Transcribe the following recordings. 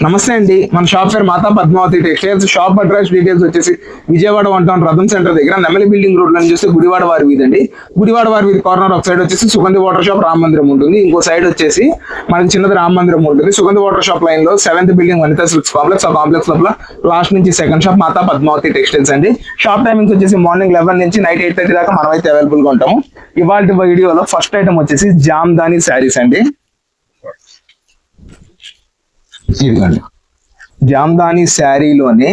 నమస్తే అండి. మన షాప్ పేరు Mata Padmavathi textiles. Shop address details వచ్చేసి విజయవాడ 1 టౌన్ రథం సెంటర్ దగ్గర నెమలి బిల్డింగ్ రోడ్ లో చూస్తే గుడివాడ వారి వీధి అండి. గుడివాడ వారి వీధి కార్నర్ ఒక సైడ్ వచ్చేసి సుగంధి వాటర్ షాప్ రామ మందిరం ఉంటుంది. ఇంకో సైడ్ వచ్చేసి మనకి చిన్నది రామ మందిరం ఉంటుంది. సుగంధి వాటర్ షాప్ లైన్ లో 7th building Vanitha silks complex. ఆ కాంప్లెక్స్ లోపల లాస్ట్ నుంచి సెకండ్ షాప్ మాతా పద్మావతి టెక్స్టైల్స్ అండి. షాప్ టైమింగ్స్ వచ్చేసి మార్నింగ్ 11 నుంచి నైట్ 8:30 దాకా మనమైతే అవైలబుల్ గా ఉంటాము. ఇవాళ వీడియోలో ఫస్ట్ ఐటమ్ వచ్చేసి జామ్దాని శారీస్ అండి. ఇదిగోండి, జామ్దాని శారీలోనే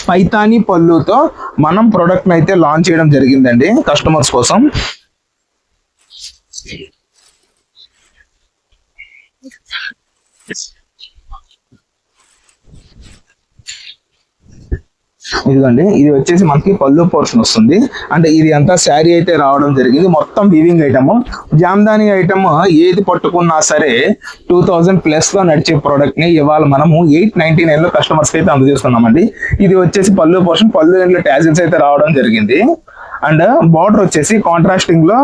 పైతాని పళ్ళుతో మనం ప్రొడక్ట్ అయితే లాంచ్ చేయడం జరిగిందండి కస్టమర్స్ కోసం. ఇదిగోండి, ఇది వచ్చేసి మనకి పళ్ళు పోర్షన్ వస్తుంది. అంటే ఇది అంతా శారీ అయితే రావడం జరిగింది. మొత్తం వీవింగ్ ఐటమ్. జామ్దాని ఐటమ్ ఏది పట్టుకున్నా సరే 2000+ లో నడిచే ప్రోడక్ట్ ని ఇవాళ మనము 899 లో కస్టమర్స్ కి అయితే అందజేస్తున్నామండి. ఇది వచ్చేసి పళ్ళు పోర్షన్, పళ్ళు దాంట్లో టాజిల్స్ అయితే రావడం జరిగింది. అండ్ బార్డర్ వచ్చేసి కాంట్రాస్టింగ్ లో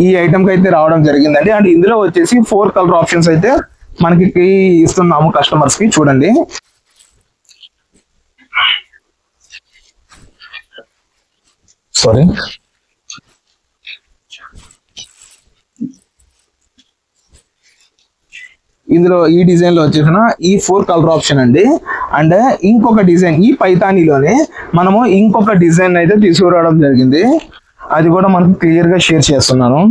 ఈ ఐటమ్ కి అయితే రావడం జరిగిందండి. అండ్ ఇందులో వచ్చేసి 4 కలర్ ఆప్షన్స్ అయితే మనకి ఇస్తున్నాము కస్టమర్స్ కి. చూడండి, సారీ, ఇందులో ఈ డిజైన్ లో వచ్చేసిన ఈ 4 కలర్ ఆప్షన్ అండి. అండ్ ఇంకొక డిజైన్ ఈ పైతానీలోనే మనము ఇంకొక డిజైన్ అయితే తీసుకురావడం జరిగింది. అది కూడా మనకు క్లియర్ గా షేర్ చేస్తున్నాను.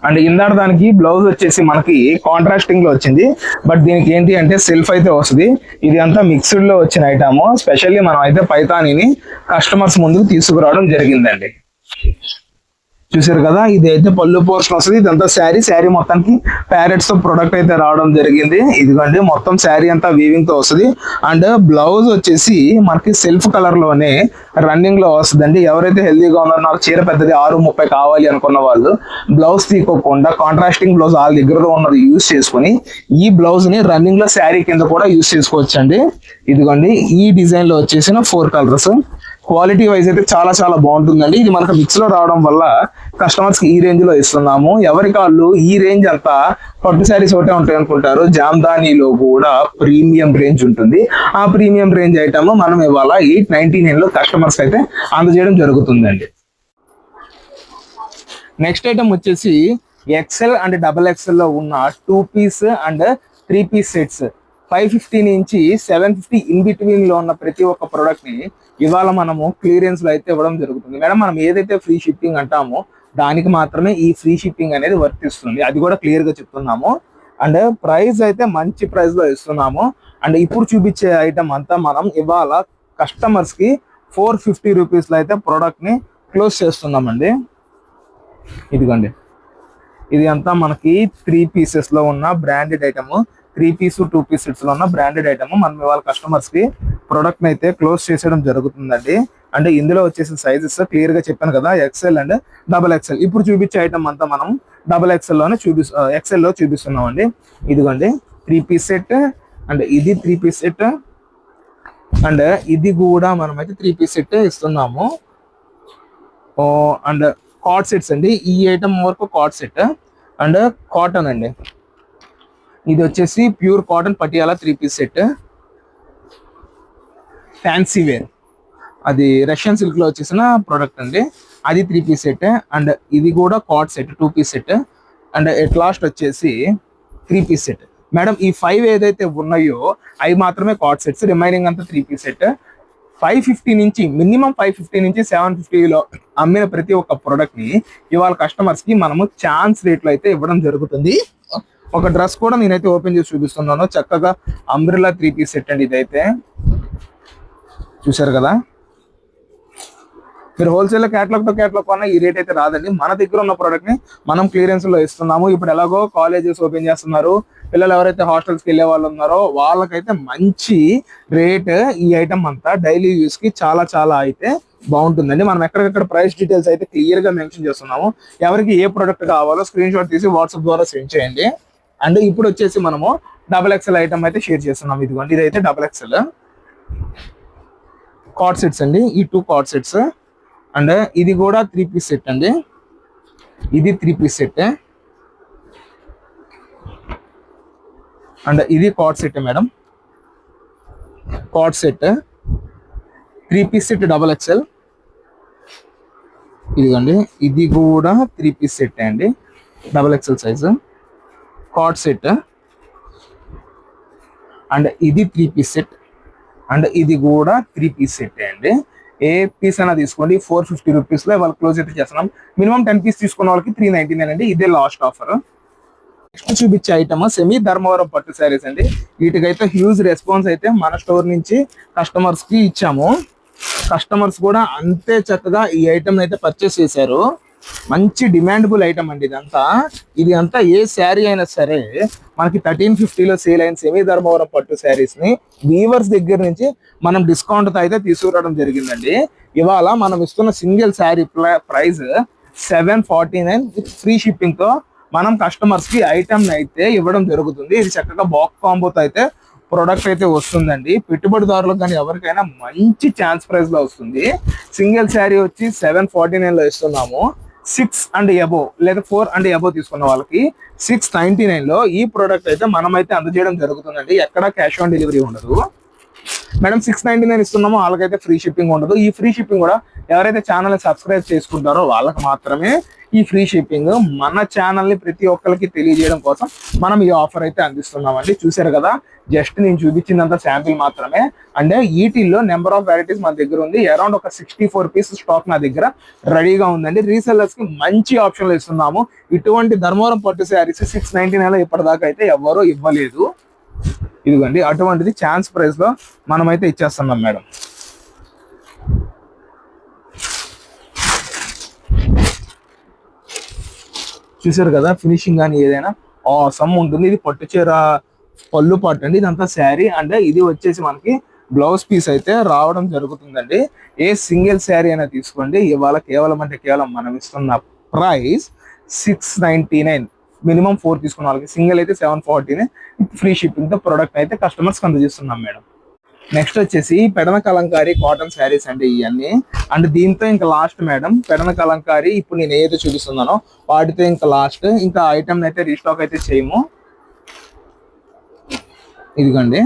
అండ్ ఇందాక దానికి బ్లౌజ్ వచ్చేసి మనకి కాంట్రాస్టింగ్ లో వచ్చింది. బట్ దీనికి ఏంటి అంటే సెల్ఫ్ అయితే వస్తుంది. ఇది అంతా మిక్స్డ్ లో వచ్చిన ఐటమ్. స్పెషల్లీ మనం అయితే పైతానీని కస్టమర్స్ ముందుకు తీసుకురావడం జరిగిందండి. చూసారు కదా, ఇది అయితే పళ్ళు పోర్షన్ వస్తుంది. ఇదంతా శారీ మొత్తానికి ప్యారెట్స్ తో ప్రొడక్ట్ అయితే రావడం జరిగింది. ఇదిగోండి, మొత్తం శారీ అంతా వీవింగ్ తో వస్తుంది. అండ్ బ్లౌజ్ వచ్చేసి మనకి సెల్ఫ్ కలర్ లోనే రన్నింగ్ లో వస్తుందండి. ఎవరైతే హెల్దీగా ఉన్నారో నాకు చీర పెద్దది 6:30 కావాలి అనుకున్న వాళ్ళు బ్లౌజ్ తీసుకోకుండా కాంట్రాస్టింగ్ బ్లౌజ్ వాళ్ళ దగ్గరలో ఉన్నది యూజ్ చేసుకుని ఈ బ్లౌజ్ ని రన్నింగ్ లో శారీ కింద కూడా యూజ్ చేసుకోవచ్చు అండి. ఇదిగోండి, ఈ డిజైన్ లో వచ్చేసిన 4 కలర్స్. క్వాలిటీ వైజ్ అయితే చాలా చాలా బాగుంటుందండి. ఇది మనకు మిక్స్ లో రావడం వల్ల కస్టమర్స్ కి ఈ రేంజ్ లో ఇస్తున్నాము. ఎవరికి వాళ్ళు ఈ రేంజ్ అంతా పట్టు శారీస్ ఒకటే ఉంటాయి అనుకుంటారు. జామ్దానీలో కూడా ప్రీమియం రేంజ్ ఉంటుంది. ఆ ప్రీమియం రేంజ్ ఐటమ్ మనం ఇవాళ 899 లో కస్టమర్స్ అయితే అందజేయడం జరుగుతుందండి. నెక్స్ట్ ఐటమ్ వచ్చేసి XL అండ్ XXL లో ఉన్న 2 పీస్ అండ్ 3 పీస్ సెట్స్ 550 నుంచి 750 ఇన్ బిట్వీన్ లో ఉన్న ప్రతి ఒక్క ప్రోడక్ట్ ని ఇవాళ మనము క్లియరెన్స్ లో అయితే ఇవ్వడం జరుగుతుంది. మేడం, మనం ఏదైతే ఫ్రీ షిప్పింగ్ అంటామో దానికి మాత్రమే ఈ ఫ్రీ షిప్పింగ్ అనేది వర్తిస్తుంది. అది కూడా క్లియర్ గా చెప్తున్నాము. అండ్ ప్రైస్ అయితే మంచి ప్రైస్ లో ఇస్తున్నాము. అండ్ ఇప్పుడు చూపించే ఐటమ్ అంతా మనం ఇవాళ కస్టమర్స్ కి 450 రూపీస్ లో అయితే ప్రోడక్ట్ ని క్లోజ్ చేస్తున్నామండి. ఇదిగోండి, ఇది అంతా మనకి 3 పీసెస్ లో ఉన్న branded item. 3 piece 2 piece sets లో ఉన్న బ్రాండెడ్ ఐటమ్ మనం ఇవాళ కస్టమర్స్ కి ప్రొడక్ట్ అయితే క్లోజ్ చేసేయడం జరుగుతుందండి. అంటే ఇందులో వచ్చేసి సైజెస్ క్లియర్ గా చెప్పాను కదా, XL అండ్ XXL. ఇప్పుడు చూపించే ఐటమ్ అంతా మనం XXL లోనే XL లో చూపిస్తున్నాం అండి. ఇదిగోండి, 3 పీస్ సెట్. అండ్ ఇది 3 పీస్ సెట్. అండ్ ఇది కూడా మనం అయితే 3 పీస్ సెట్ ఇస్తున్నాము. అండ్ కార్డ్ సెట్స్ అండి. ఈ ఐటమ్ వరకు కార్డ్ సెట్ అండ్ కాటన్ అండి. ఇది వచ్చేసి pure cotton Patiala 3 piece set. Fancy wear, అది రష్యన్ సిల్క్ లో వచ్చేసిన ప్రోడక్ట్ అండి. అది 3 పీస్ సెట్. అండ్ ఇది కూడా cord set 2 piece set. And at last వచ్చేసి 3 పీస్ సెట్. మేడం, ఈ 5 ఏదైతే ఉన్నాయో అవి మాత్రమే కార్డ్ సెట్స్, రిమైనింగ్ అంతా 3 పీస్ సెట్. 550 నుంచి మినిమం 550 నుంచి 750లో అమ్మిన ప్రతి ఒక్క ప్రోడక్ట్ ని ఇవాళ కస్టమర్స్ కి మనము ఛాన్స్ రేట్లో అయితే ఇవ్వడం జరుగుతుంది. ఒక డ్రెస్ కూడా నేనైతే ఓపెన్ చేసి చూపిస్తున్నాను. చక్కగా అంబ్రెల్లా 3 పీస్ సెట్ అండి. ఇదైతే చూసారు కదా, మీరు హోల్సేల్ క్యాటలాగ్ కొన్నా ఈ రేట్ అయితే రాదండి. మన దగ్గర ఉన్న ప్రోడక్ట్ ని మనం క్లియరెన్స్ లో ఇస్తున్నాము. ఇప్పుడు ఎలాగో కాలేజెస్ ఓపెన్ చేస్తున్నారు, పిల్లలు ఎవరైతే హాస్టల్స్కి వెళ్ళే వాళ్ళు ఉన్నారో వాళ్ళకైతే మంచి రేట్. ఈ ఐటమ్ అంతా డైలీ యూస్ కి చాలా చాలా అయితే బాగుంటుందండి. మనం ఎక్కడికక్కడ ప్రైస్ డీటెయిల్స్ అయితే క్లియర్ గా మెన్షన్ చేస్తున్నాము. ఎవరికి ఏ ప్రోడక్ట్ కావాలో స్క్రీన్ షాట్ తీసి వాట్సాప్ ద్వారా సెండ్ చేయండి. అండ్ ఇప్పుడు వచ్చేసి మనము XXL ఐటమ్ అయితే షేర్ చేస్తున్నాం. ఇదిగోండి, ఇదైతే XXL కార్డ్ సెట్స్ అండి. ఈ 2 కార్డ్ సెట్స్. అండ్ ఇది కూడా 3 పీస్ సెట్ అండి. ఇది 3 పీస్ సెట్ అండ్ ఇది cord set madam. Cord set 3 piece set double XL. ఇదిగోండి ఇది కూడా 3 పీస్ సెట్ అండి, double XL size cord set. And ఇది 3 పీస్ సెట్ అండ్ ఇది కూడా 3 పీస్ సెట్ అండి. ఏ పీస్ అయినా తీసుకోండి 450 రూపీస్లో ఇవాళ క్లోజ్ అయితే చేస్తున్నాం. మినిమం 10 పీస్ తీసుకున్న వాళ్ళకి 399 అండి. ఇదే లాస్ట్ ఆఫర్. నెక్స్ట్ చూపించే ఐటమ్ సెమీ ధర్మవరం పట్టు శారీస్ అండి. వీటికైతే హ్యూజ్ రెస్పాన్స్ అయితే మన స్టోర్ నుంచి కస్టమర్స్ కి ఇచ్చాము. కస్టమర్స్ కూడా అంతే చక్కగా ఈ ఐటమ్ అయితే పర్చేస్ చేశారు. మంచి డిమాండబుల్ ఐటమ్ అండి ఇదంతా. ఇది అంతా ఏ శారీ అయినా సరే మనకి 1350లో సేల్ అయిన సెమీ ధర్మవరం పట్టు శారీస్ ని వీవర్స్ దగ్గర నుంచి మనం డిస్కౌంట్ తో అయితే తీసుకురావడం జరిగిందండి. ఇవాళ మనం ఇస్తున్న single sari price 749 with free shipping తో మనం కస్టమర్స్ కి ఐటమ్ అయితే ఇవ్వడం జరుగుతుంది. ఇది చక్కగా బాక్స్ కాంబోతో అయితే ప్రొడక్ట్ అయితే వస్తుందండి. పెట్టుబడిదారులకు కానీ ఎవరికైనా మంచి ఛాన్స్ ప్రైస్ లో వస్తుంది. సింగిల్ శారీ వచ్చి 749 లో ఇస్తున్నాము. 6 అండ్ అబోవ్ లేదా 4 అండ్ అబోవ్ తీసుకున్న వాళ్ళకి 699 లో ఈ ప్రోడక్ట్ అయితే మనమైతే అందజేయడం జరుగుతుందండి. ఎక్కడ క్యాష్ ఆన్ డెలివరీ ఉండదు మేడం. 699 ఇస్తున్నామో వాళ్ళకైతే ఫ్రీ షిప్పింగ్ ఉండదు. ఈ ఫ్రీ షిప్పింగ్ కూడా ఎవరైతే ఛానల్ సబ్స్క్రైబ్ చేసుకుంటారో వాళ్ళకి మాత్రమే ఈ ఫ్రీ షిప్పింగ్. మన ఛానల్ ని ప్రతి ఒక్కరికి తెలియజేయడం కోసం మనం ఈ ఆఫర్ అయితే అందిస్తున్నామండి. చూసారు కదా, జస్ట్ నేను చూపించినంత శాంపిల్ మాత్రమే. అంటే ఈటీల్లో నెంబర్ ఆఫ్ వెరైటీస్ మన దగ్గర ఉంది. అరౌండ్ ఒక 64 పీస్ స్టాక్ నా దగ్గర రెడీగా ఉందండి. రీసెల్లర్స్ కి మంచి ఆప్షన్లు ఇస్తున్నాము. ఇటువంటి ధర్మవరం పట్టు శారీస్ 699 ఇప్పటిదాకా అయితే ఎవరూ ఇవ్వలేదు. ఇదిగోండి అటువంటిది ఛాన్స్ ప్రైస్ లో మనమైతే ఇచ్చేస్తున్నాం మేడం. చూసారు కదా, ఫినిషింగ్ కానీ ఏదైనా ఆసమ్ ఉంటుంది. ఇది పట్టు చీర పళ్ళు పాటు అండి. ఇదంతా శారీ అంటే ఇది వచ్చేసి మనకి బ్లౌజ్ పీస్ అయితే రావడం జరుగుతుందండి. ఏ సింగిల్ శారీ అయినా తీసుకోండి. ఇవాళ కేవలం అంటే కేవలం మనం ఇస్తున్న ప్రైస్ 699. మినిమం 4 తీసుకున్న వాళ్ళకి, సింగిల్ అయితే 749 ఫ్రీ షిప్పింగ్ తో ప్రొడక్ట్ అయితే కస్టమర్స్ అందజేస్తున్నాం మేడం. నెక్స్ట్ వచ్చేసి పెడన కలంకారీ కాటన్ శారీస్ అండి ఇవన్నీ. అండ్ దీంతో ఇంకా లాస్ట్ మేడం పెడన కలంకారీ. ఇప్పుడు నేను ఏదైతే చూపిస్తున్నానో వాటితో ఇంకా లాస్ట్. ఇంకా ఐటమ్ అయితే రీస్టాక్ అయితే చేయము. ఇదిగోండి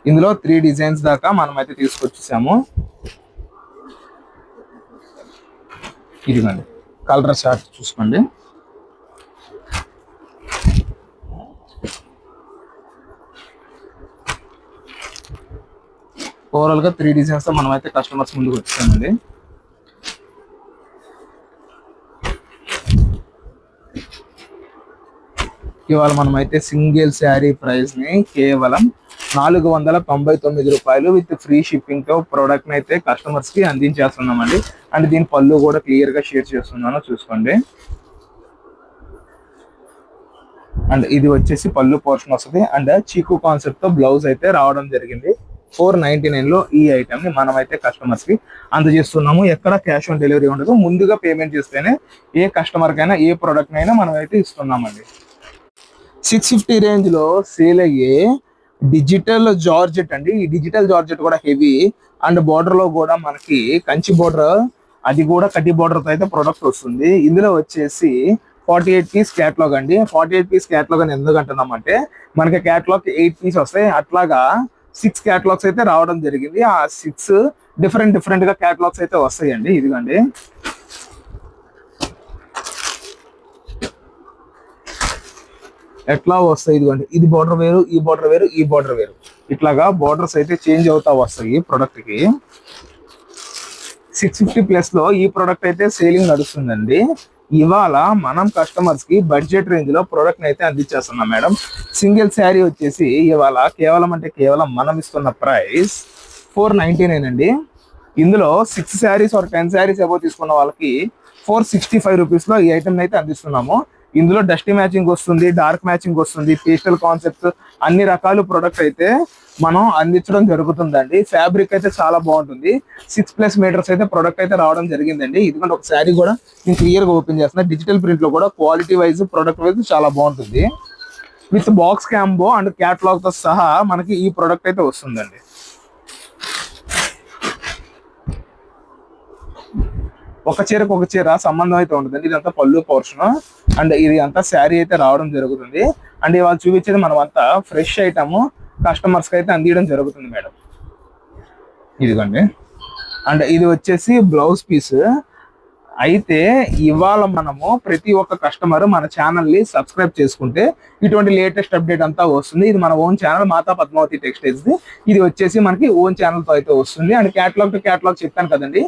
ఇందులో 3 డిజైన్స్ దాకా మనం అయితే తీసుకొచ్చేసాము. ఇదిగోండి కలర్ చార్ట్ చూసుకోండి. ఓవరాల్ గా 3 డిజైన్స్ తో మనం అయితే కస్టమర్స్ ముందుకు వచ్చామండి. ఇవాళ మనం అయితే సింగిల్ శారీ ప్రైస్ ని కేవలం 499 రూపాయలు విత్ ఫ్రీ షిప్పింగ్ తో ప్రోడక్ట్ ని అయితే కస్టమర్స్ కి అందించేస్తున్నామండి. అండ్ దీని పళ్ళు కూడా క్లియర్ గా షేర్ చేస్తున్నాను చూసుకోండి. అండ్ ఇది వచ్చేసి పళ్ళు పోర్షన్ వస్తుంది. అండ్ చీకు కాన్సెప్ట్ తో బ్లౌజ్ అయితే రావడం జరిగింది. 499 లో ఈ ఐటమ్ ని మనం అయితే కస్టమర్స్ కి అందజేస్తున్నాము. ఎక్కడ క్యాష్ ఆన్ డెలివరీ ఉండదు. ముందుగా పేమెంట్ చేస్తేనే ఏ కస్టమర్ కైనా ఏ ప్రోడక్ట్ అయినా మనం అయితే ఇస్తున్నామండి. 650 రేంజ్ లో సేల్ అయ్యే డిజిటల్ జార్జెట్ అండి. ఈ డిజిటల్ జార్జెట్ కూడా హెవీ అండ్ బోర్డర్ లో కూడా మనకి కంచి బోర్డర్, అది కూడా కడ్డీ బోర్డర్ తో అయితే ప్రొడక్ట్ వస్తుంది. ఇందులో వచ్చేసి 48 పీస్ క్యాటలాగ్ అండి. 48 పీస్ క్యాటలాగ్ అని ఎందుకు అంటున్నాం అంటే మనకి క్యాటలాగ్ 8 పీస్ వస్తాయి. అట్లాగా 6 క్యాటలాగ్స్ అయితే రావడం జరిగింది. ఆ 6 డిఫరెంట్ గా క్యాటలాగ్స్ అయితే వస్తాయండి. ఇదిగోండి ఎట్లా వస్తాయి. ఇదిగోండి ఇది బోర్డర్ వేరు, ఈ బోర్డర్ వేరు, ఈ బోర్డర్ వేరు, ఇట్లాగా బోర్డర్స్ అయితే చేంజ్ అవుతా వస్తాయి ప్రొడక్ట్ కి. 650 ప్లస్ లో ఈ ప్రొడక్ట్ అయితే సేలింగ్ నడుస్తుందండి. ఇవాళ మనం కస్టమర్స్ కి బడ్జెట్ రేంజ్ లో ప్రొడక్ట్ అయితే అందించేస్తున్నాం మేడం. సింగిల్ శారీ వచ్చేసి ఇవాళ కేవలం అంటే కేవలం మనం ఇస్తున్న ప్రైస్ 499 అండి. ఇందులో 6 శారీస్ ఆర్ 10 శారీస్ ఏవో తీసుకున్న వాళ్ళకి 465 రూపీస్ లో ఈ ఐటమ్ అయితే అందిస్తున్నాము. ఇందులో డస్టీ మ్యాచింగ్ వస్తుంది, డార్క్ మ్యాచింగ్ వస్తుంది, పేస్టల్ కాన్సెప్ట్స్ అన్ని రకాల ప్రొడక్ట్ అయితే మనం అందించడం జరుగుతుందండి. ఫ్యాబ్రిక్ అయితే చాలా బాగుంటుంది. 6+ మీటర్స్ అయితే ప్రొడక్ట్ అయితే రావడం జరిగిందండి. ఎందుకంటే ఒక శారీ కూడా నేను క్లియర్ గా ఓపెన్ చేస్తున్నా. డిజిటల్ ప్రింట్ లో కూడా క్వాలిటీ వైజ్ ప్రొడక్ట్ వైజ్ చాలా బాగుంటుంది. With box combo and catalogue తో సహా మనకి ఈ ప్రొడక్ట్ అయితే వస్తుందండి. ఒక చీరకు ఒక చీర సంబంధం అయితే ఉండదండి. ఇదంతా పళ్ళు పోర్షన్ అండ్ ఇది అంతా శారీ అయితే రావడం జరుగుతుంది. అండ్ ఇవాళ చూపించేది మనం అంతా ఫ్రెష్ ఐటమ్ కస్టమర్స్కి అయితే అందించడం జరుగుతుంది మేడం. ఇదిగోండి. అండ్ ఇది వచ్చేసి బ్లౌజ్ పీస్. అయితే ఇవాళ మనము ప్రతి ఒక్క కస్టమర్ మన ఛానల్ని సబ్స్క్రైబ్ చేసుకుంటే ఇటువంటి లేటెస్ట్ అప్డేట్ అంతా వస్తుంది. ఇది మన ఓన్ ఛానల్ మాతా పద్మావతి టెక్స్టైల్స్. ఇది వచ్చేసి మనకి ఓన్ ఛానల్తో అయితే వస్తుంది. అండ్ క్యాటలాగ్ టు క్యాటలాగ్ చెప్పాను కదండి.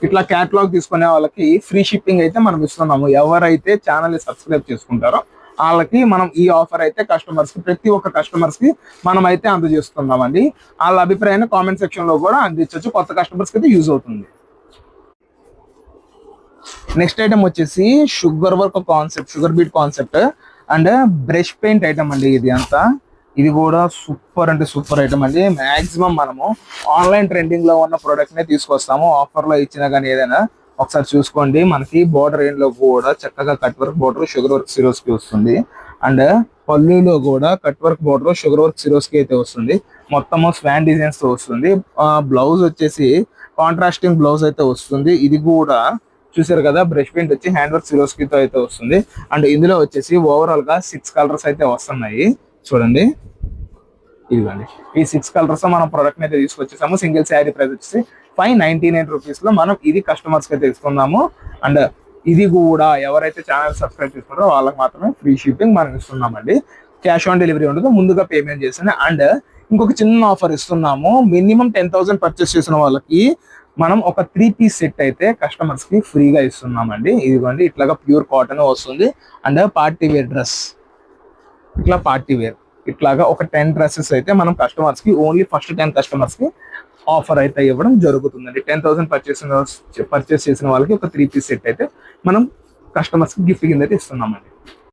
ఇట్లా క్యాటలాగ్ తీసుకునే వాళ్ళకి ఫ్రీ షిప్పింగ్ అయితే మనం ఇస్తున్నాము. ఎవరైతే ఛానల్ని సబ్స్క్రైబ్ చేసుకుంటారో వాళ్ళకి మనం ఈ ఆఫర్ అయితే ప్రతి ఒక్క కస్టమర్స్ కి మనం అయితే అందజేస్తున్నామండి. వాళ్ళ అభిప్రాయాన్ని కామెంట్ సెక్షన్ లో కూడా అందించవచ్చు. కొత్త కస్టమర్స్ కి అయితే యూజ్ అవుతుంది. నెక్స్ట్ ఐటమ్ వచ్చేసి sugar beat concept and brush paint item అండి. ఇది కూడా సూపర్ అంటే సూపర్ ఐటమ్ అండి. మాక్సిమం మనము ఆన్లైన్ ట్రెండింగ్ లో ఉన్న ప్రోడక్ట్ నే తీసుకొస్తాము. ఆఫర్ లో ఇచ్చినా కానీ ఏదైనా ఒకసారి చూసుకోండి. మనకి బోర్డర్ ఏం లో కూడా చక్కగా cut work border sugar work సిరోస్ కి వస్తుంది. అండ్ పళ్ళులో కూడా cut work border sugar work సిరోస్ కి అయితే వస్తుంది. మొత్తము స్వాన్ డిజైన్స్ తో వస్తుంది. బ్లౌజ్ వచ్చేసి కాంట్రాస్టింగ్ బ్లౌజ్ అయితే వస్తుంది. ఇది కూడా చూసారు కదా, బ్రష్ పెయింట్ వచ్చి హ్యాండ్ వర్క్ సిరోస్కి తో అయితే వస్తుంది. అండ్ ఇందులో వచ్చేసి ఓవరాల్ గా 6 కలర్స్ అయితే వస్తున్నాయి. చూడండి, ఇదిగోండి. ఈ 6 కలర్స్ మనం ప్రోడక్ట్ అయితే తీసుకొచ్చేసాము. సింగిల్ శారీ ప్రైస్ వచ్చేసి 599 రూపీస్ లో మనం ఇది కస్టమర్స్ కి అయితే ఇస్తున్నాము. అండ్ ఇది కూడా ఎవరైతే ఛానల్ సబ్స్క్రైబ్ చేసుకుంటారో వాళ్ళకి మాత్రమే ఫ్రీ షిప్పింగ్ మనం ఇస్తున్నామండి. క్యాష్ ఆన్ డెలివరీ ఉండదు, ముందుగా పేమెంట్ చేసిన. అండ్ ఇంకొక చిన్న ఆఫర్ ఇస్తున్నాము. మినిమం 10,000 పర్చేస్ చేసిన వాళ్ళకి మనం ఒక 3 పీస్ సెట్ అయితే కస్టమర్స్ కి ఫ్రీగా ఇస్తున్నామండి. ఇదిగోండి, ఇట్లాగా ప్యూర్ కాటన్ వస్తుంది. అండ్ పార్టీ వేర్ డ్రెస్, ఇట్లా పార్టీ వేర్ ఇట్లాగా ఒక 10 డ్రెస్సెస్ అయితే మనం కస్టమర్స్ కి ఓన్లీ ఫస్ట్ 10 కస్టమర్స్ కి ఆఫర్ అయితే ఇవ్వడం జరుగుతుందండి. 10,000 పర్చేస్ చేసిన వాళ్ళకి ఒక 3 పీస్ సెట్ అయితే మనం కస్టమర్స్ కి గిఫ్ట్ కింద అయితే ఇస్తున్నామండి.